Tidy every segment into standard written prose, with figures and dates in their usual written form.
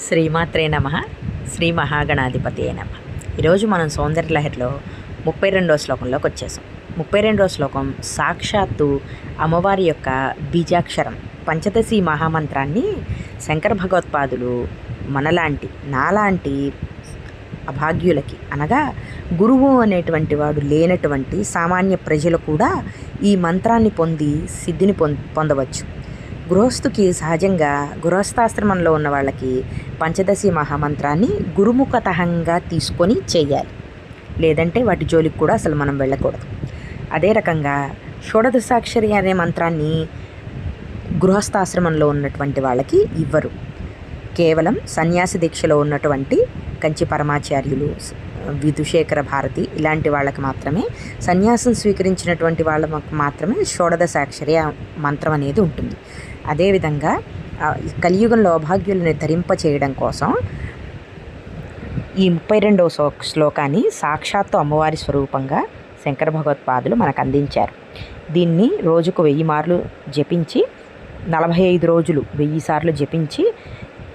శ్రీమాత్రే నమః. శ్రీ మహాగణాధిపతియే నమః. ఈరోజు మనం సౌందర్యలహరిలో 32వ శ్లోకంలోకి వచ్చేసాం. 32వ శ్లోకం సాక్షాత్తు అమ్మవారి యొక్క బీజాక్షరం పంచదశి మహామంత్రాన్ని శంకర భగవత్పాదులు నాలాంటి అభాగ్యులకి, అనగా గురువు అనేటువంటి వాడు లేనటువంటి సామాన్య ప్రజలు కూడా ఈ మంత్రాన్ని పొంది సిద్ధిని పొందవచ్చు. గృహస్థుకి సహజంగా గృహస్థాశ్రమంలో ఉన్న వాళ్ళకి పంచదశి మహామంత్రాన్ని గురుముఖతహంగా తీసుకొని చేయాలి, లేదంటే వాటి జోలికి కూడా అసలు మనం వెళ్ళకూడదు. అదే రకంగా షోడదశాక్షరి అనే మంత్రాన్ని గృహస్థాశ్రమంలో ఉన్నటువంటి వాళ్ళకి ఇవ్వరు. కేవలం సన్యాసి దీక్షలో ఉన్నటువంటి కంచి పరమాచార్యులు, విధుశేఖర భారతి ఇలాంటి వాళ్ళకి మాత్రమే, సన్యాసం స్వీకరించినటువంటి వాళ్ళకి మాత్రమే షోడదశాక్షరి మంత్రం అనేది ఉంటుంది. అదేవిధంగా కలియుగంలో అభాగ్యులను ధరింప చేయడం కోసం ఈ 32వ శ్లోకాన్ని సాక్షాత్తు అమ్మవారి స్వరూపంగా శంకర భగవత్పాదులు మనకు అందించారు. దీన్ని రోజుకు 1000 మార్లు జపించి 45 రోజులు 1000 సార్లు జపించి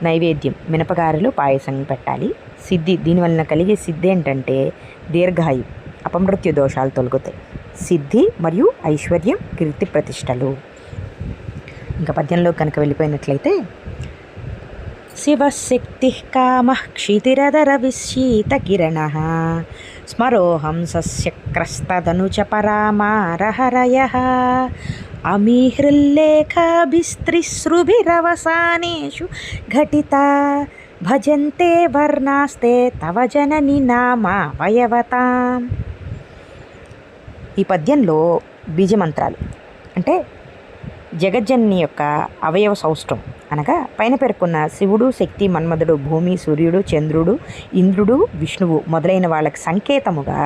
నైవేద్యం మినపగారెలు పాయసం పెట్టాలి. సిద్ధి, దీనివలన కలిగే సిద్ధి ఏంటంటే దీర్ఘాయు, అపమృత్యు దోషాలు తొలగుతాయి. సిద్ధి మరియు ఐశ్వర్యం, కీర్తి ప్రతిష్టలు. ఇంకా పద్యంలో కనుక వెళ్ళిపోయినట్లయితే, శివశక్తి కామ క్షితిరదర విశీత కిరణ స్మరోహం సస్యక్రస్తదనుచ పరామారహరయ అమీహృల్లేఖాభిస్త్రిశ్రుభిరవసానేషు ఘటితా భజంతే వర్ణాస్తే తవ జనని నామావయవతాం. ఈ పద్యంలో బీజమంత్రాలు అంటే జగజ్జనని యొక్క అవయవ సౌష్ఠవం, అనగా పైన పేర్కొన్న శివుడు, శక్తి, మన్మధుడు, భూమి, సూర్యుడు, చంద్రుడు, ఇంద్రుడు, విష్ణువు మొదలైన వాళ్ళకి సంకేతముగా,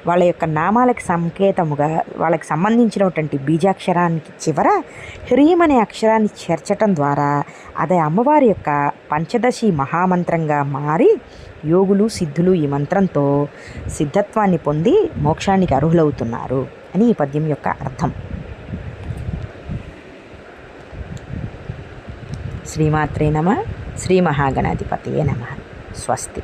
వాళ్ళ యొక్క నామాలకు సంకేతముగా వాళ్ళకి సంబంధించినటువంటి బీజాక్షరానికి చివర హ్రీం అనే అక్షరాన్ని చేర్చటం ద్వారా అదే అమ్మవారి యొక్క పంచదశి మహామంత్రంగా మారి యోగులు, సిద్ధులు ఈ మంత్రంతో సిద్ధత్వాన్ని పొంది మోక్షానికి అర్హులవుతున్నారు అని ఈ పద్యం యొక్క అర్థం. శ్రీమాత్రే నమః. శ్రీ మహాగణాధిపతియే నమః. స్వస్తి.